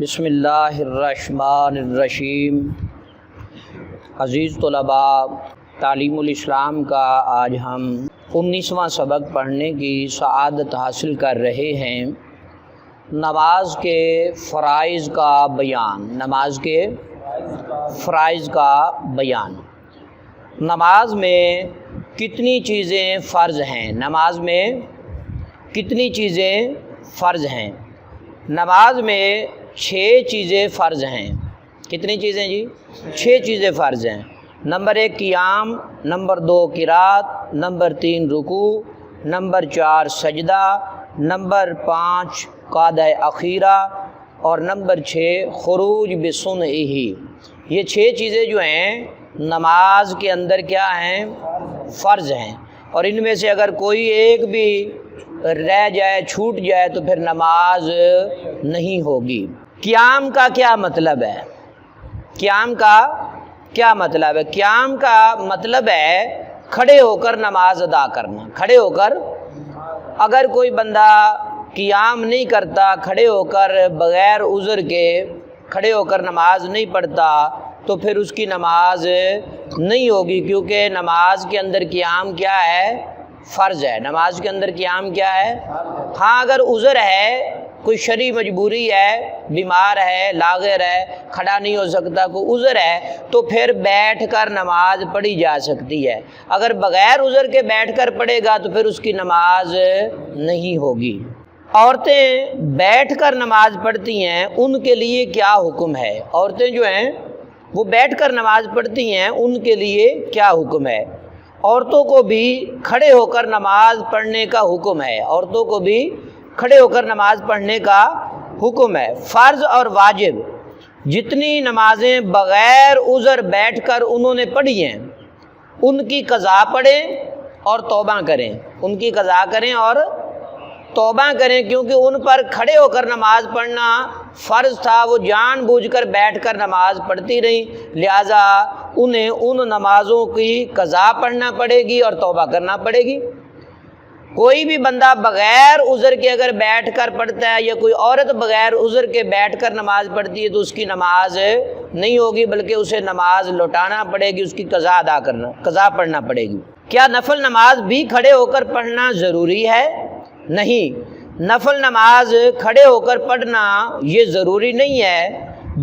بسم اللہ الرحمن الرحیم۔ عزیز طلباء، تعلیم الاسلام کا آج ہم 19واں سبق پڑھنے کی سعادت حاصل کر رہے ہیں۔ نماز کے فرائض کا بیان، نماز کے فرائض کا بیان۔ نماز میں کتنی چیزیں فرض ہیں؟ نماز میں کتنی چیزیں فرض ہیں؟ نماز میں 6 چیزیں فرض ہیں۔ کتنی چیزیں جی؟ 6 چیزیں فرض ہیں۔ نمبر 1 قیام، نمبر 2 قرات، نمبر 3 رکوع، نمبر 4 سجدہ، نمبر 5 قعدہ اخیرہ اور نمبر 6 خروج بسنعہ۔ یہ 6 چیزیں جو ہیں نماز کے اندر کیا ہیں؟ فرض ہیں، اور ان میں سے اگر کوئی ایک بھی رہ جائے، چھوٹ جائے تو پھر نماز نہیں ہوگی۔ قیام کا کیا مطلب ہے؟ قیام کا کیا مطلب ہے؟ قیام کا مطلب ہے کھڑے ہو کر نماز ادا کرنا۔ کھڑے ہو کر، اگر کوئی بندہ قیام نہیں کرتا، کھڑے ہو کر بغیر عذر کے کھڑے ہو کر نماز نہیں پڑھتا تو پھر اس کی نماز نہیں ہوگی، کیونکہ نماز کے اندر قیام کیا ہے؟ فرض ہے۔ نماز کے اندر قیام کیا ہے؟ ہاں، اگر عذر ہے، کوئی شرعی مجبوری ہے، بیمار ہے، لاغر ہے، کھڑا نہیں ہو سکتا، کوئی عذر ہے تو پھر بیٹھ کر نماز پڑھی جا سکتی ہے۔ اگر بغیر عذر کے بیٹھ کر پڑھے گا تو پھر اس کی نماز نہیں ہوگی۔ عورتیں بیٹھ کر نماز پڑھتی ہیں، ان کے لیے کیا حکم ہے؟ عورتیں جو ہیں وہ بیٹھ کر نماز پڑھتی ہیں، ان کے لیے کیا حکم ہے؟ عورتوں کو بھی کھڑے ہو کر نماز پڑھنے کا حکم ہے۔ عورتوں کو بھی کھڑے ہو کر نماز پڑھنے کا حکم ہے۔ فرض اور واجب جتنی نمازیں بغیر عذر بیٹھ کر انہوں نے پڑھی ہیں، ان کی قضا پڑھیں اور توبہ کریں۔ ان کی قضا کریں اور توبہ کریں، کیونکہ ان پر کھڑے ہو کر نماز پڑھنا فرض تھا، وہ جان بوجھ کر بیٹھ کر نماز پڑھتی رہیں، لہٰذا انہیں ان نمازوں کی قضا پڑھنا پڑے گی اور توبہ کرنا پڑے گی۔ کوئی بھی بندہ بغیر عذر کے اگر بیٹھ کر پڑھتا ہے، یا کوئی عورت بغیر عذر کے بیٹھ کر نماز پڑھتی ہے تو اس کی نماز نہیں ہوگی، بلکہ اسے نماز لوٹانا پڑے گی، اس کی قضا پڑھنا پڑے گی۔ کیا نفل نماز بھی کھڑے ہو کر پڑھنا ضروری ہے؟ نہیں، نفل نماز کھڑے ہو کر پڑھنا یہ ضروری نہیں ہے۔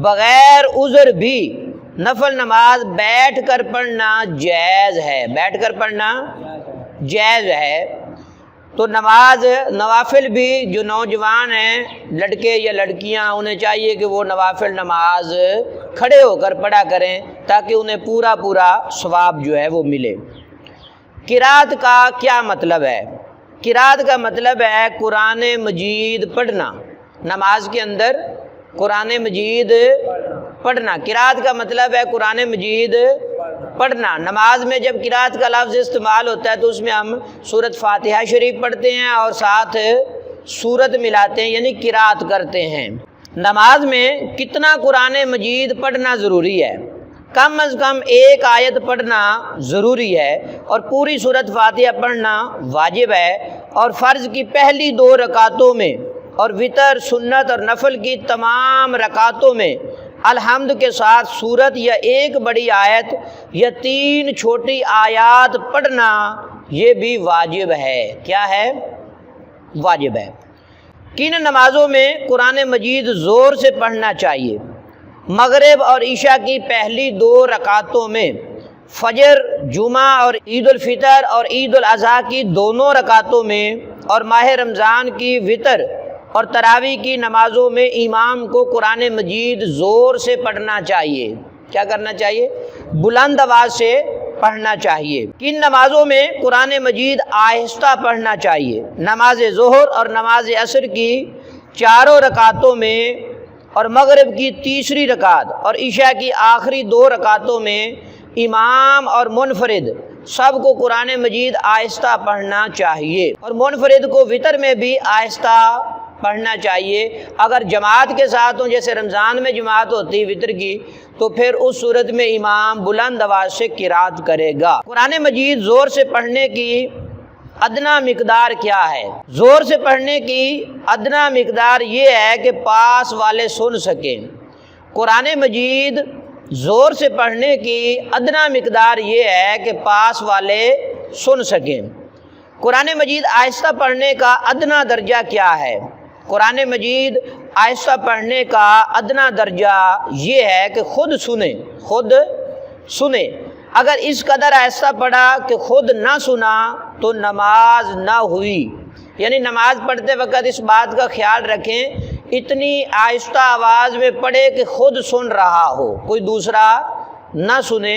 بغیر عذر بھی نفل نماز بیٹھ کر پڑھنا جائز ہے۔ بیٹھ کر پڑھنا جائز ہے۔ تو نوافل بھی جو نوجوان ہیں، لڑکے یا لڑکیاں، انہیں چاہیے کہ وہ نوافل نماز کھڑے ہو کر پڑھا کریں تاکہ انہیں پورا ثواب جو ہے وہ ملے۔ قرات کا کیا مطلب ہے؟ قرات کا مطلب ہے قرآن مجید پڑھنا۔ نماز کے اندر قرآن مجید پڑھنا، قرات کا مطلب ہے قرآن مجید پڑھنا۔ نماز میں جب قرات کا لفظ استعمال ہوتا ہے تو اس میں ہم سورۃ فاتحہ شریف پڑھتے ہیں اور ساتھ سورت ملاتے ہیں، یعنی قرات کرتے ہیں۔ نماز میں کتنا قرآن مجید پڑھنا ضروری ہے؟ کم از کم 1 آیت پڑھنا ضروری ہے، اور پوری سورۃ فاتحہ پڑھنا واجب ہے، اور فرض کی پہلی 2 رکعتوں میں اور وتر، سنت اور نفل کی تمام رکعتوں میں الحمد کے ساتھ سورت یا 1 بڑی آیت یا 3 چھوٹی آیات پڑھنا یہ بھی واجب ہے۔ کیا ہے؟ واجب ہے۔ کن نمازوں میں قرآن مجید زور سے پڑھنا چاہیے؟ مغرب اور عشاء کی پہلی 2 رکعتوں میں، فجر، جمعہ اور عید الفطر اور عید الاضحیٰ کی دونوں رکعتوں میں، اور ماہ رمضان کی وتر اور تراویح کی نمازوں میں امام کو قرآن مجید زور سے پڑھنا چاہیے۔ کیا کرنا چاہیے؟ بلند آواز سے پڑھنا چاہیے۔ کن نمازوں میں قرآن مجید آہستہ پڑھنا چاہیے؟ نماز ظہر اور نماز عصر کی 4 رکعتوں میں، اور مغرب کی 3 رکعت اور عشاء کی آخری 2 رکعتوں میں امام اور منفرد سب کو قرآن مجید آہستہ پڑھنا چاہیے، اور منفرد کو وتر میں بھی آہستہ پڑھنا چاہیے۔ اگر جماعت کے ساتھ ہوں، جیسے رمضان میں جماعت ہوتی ہے وتر کی، تو پھر اس صورت میں امام بلند آواز سے قرات کرے گا۔ قرآن مجید زور سے پڑھنے کی ادنا مقدار کیا ہے؟ زور سے پڑھنے کی ادنا مقدار یہ ہے کہ پاس والے سن سکیں۔ قرآن مجید زور سے پڑھنے کی ادنا مقدار یہ ہے کہ پاس والے سن سکیں۔ قرآن مجید آہستہ پڑھنے کا ادنا درجہ کیا ہے؟ قرآن مجید آہستہ پڑھنے کا ادنا درجہ یہ ہے کہ خود سنیں۔ اگر اس قدر آہستہ پڑھا کہ خود نہ سنا تو نماز نہ ہوئی۔ یعنی نماز پڑھتے وقت اس بات کا خیال رکھیں اتنی آہستہ آواز میں پڑھے کہ خود سن رہا ہو، کوئی دوسرا نہ سنے۔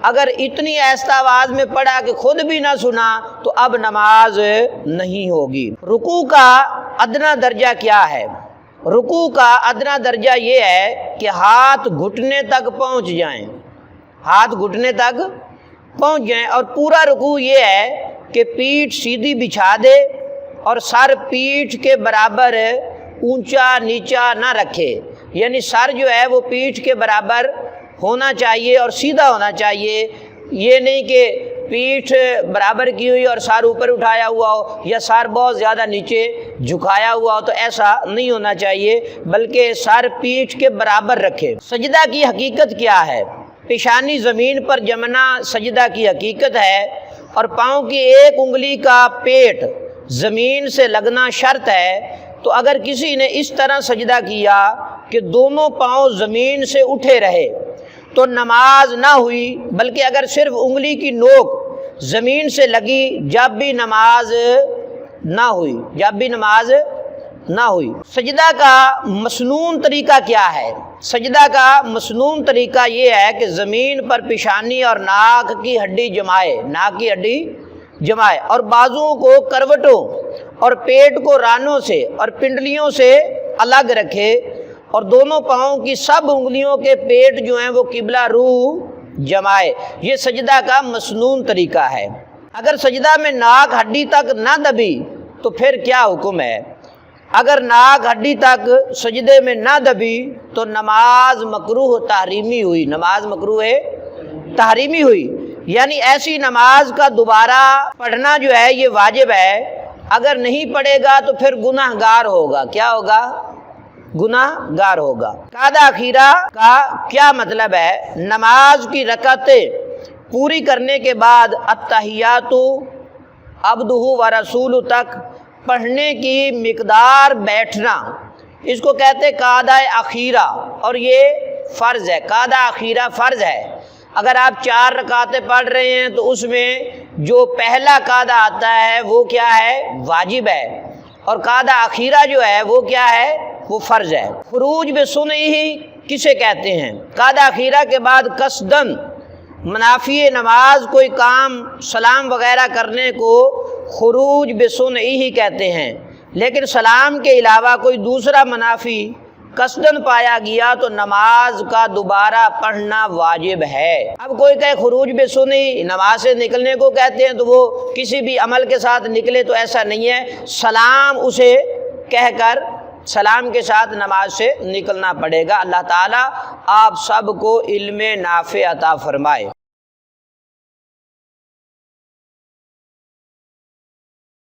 اگر اتنی آہستہ آواز میں پڑھا کہ خود بھی نہ سنا تو اب نماز نہیں ہوگی۔ رکوع کا ادنا درجہ کیا ہے؟ رکوع کا ادنا درجہ یہ ہے کہ ہاتھ گھٹنے تک پہنچ جائیں، ہاتھ گھٹنے تک پہنچ جائیں، اور پورا رکوع یہ ہے کہ پیٹھ سیدھی بچھا دے اور سر پیٹھ کے برابر اونچا نیچا نہ رکھے۔ یعنی سر جو ہے وہ پیٹھ کے برابر ہونا چاہیے اور سیدھا ہونا چاہیے، یہ نہیں کہ پیٹھ برابر کی ہوئی اور سر اوپر اٹھایا ہوا ہو یا سر بہت زیادہ نیچے جھکایا ہوا ہو، تو ایسا نہیں ہونا چاہیے، بلکہ سر پیٹھ کے برابر رکھے۔ سجدہ کی حقیقت کیا ہے؟ پیشانی زمین پر جمنا سجدہ کی حقیقت ہے، اور پاؤں کی ایک انگلی کا پیٹ زمین سے لگنا شرط ہے۔ تو اگر کسی نے اس طرح سجدہ کیا کہ دونوں پاؤں زمین سے اٹھے رہے تو نماز نہ ہوئی، بلکہ اگر صرف انگلی کی نوک زمین سے لگی جب بھی نماز نہ ہوئی۔ سجدہ کا مسنون طریقہ کیا ہے؟ سجدہ کا مسنون طریقہ یہ ہے کہ زمین پر پیشانی اور ناک کی ہڈی جمائے اور بازوؤں کو کروٹوں اور پیٹ کو رانوں سے اور پنڈلیوں سے الگ رکھے، اور دونوں پاؤں کی سب انگلیوں کے پیٹ جو ہیں وہ قبلہ رو جمائے۔ یہ سجدہ کا مسنون طریقہ ہے۔ اگر سجدہ میں ناک ہڈی تک نہ دبی تو پھر کیا حکم ہے؟ اگر ناک ہڈی تک سجدے میں نہ دبی تو نماز مکروہ تحریمی ہوئی، نماز مکروہ تحریمی ہوئی۔ یعنی ایسی نماز کا دوبارہ پڑھنا جو ہے یہ واجب ہے، اگر نہیں پڑھے گا تو پھر گناہ گار ہوگا۔ کیا ہوگا؟ گناہ گار ہوگا۔ قاعدہ اخیرہ کا کیا مطلب ہے؟ نماز کی رکعتیں پوری کرنے کے بعد التحیات عبدہ و رسول تک پڑھنے کی مقدار بیٹھنا، اس کو کہتے ہیں قاعدہ اخیرہ، اور یہ فرض ہے۔ قاعدہ اخیرہ فرض ہے۔ اگر آپ 4 رکعتیں پڑھ رہے ہیں تو اس میں جو پہلا قاعدہ آتا ہے وہ کیا ہے؟ واجب ہے، اور قاعدہ اخیرہ جو ہے وہ کیا ہے؟ وہ فرض ہے۔ خروج بسنہ ہی کسے کہتے ہیں؟ قاعدہ اخیرہ کے بعد قصدن منافی نماز کوئی کام سلام وغیرہ کرنے کو خروج بسنہ ہی کہتے ہیں، لیکن سلام کے علاوہ کوئی دوسرا منافی قصدن پایا گیا تو نماز کا دوبارہ پڑھنا واجب ہے۔ اب کوئی کہے خروج بسنی نماز سے نکلنے کو کہتے ہیں تو وہ کسی بھی عمل کے ساتھ نکلے، تو ایسا نہیں ہے، سلام اسے کہہ کر سلام کے ساتھ نماز سے نکلنا پڑے گا۔ اللہ تعالیٰ آپ سب کو علم نافع عطا فرمائے۔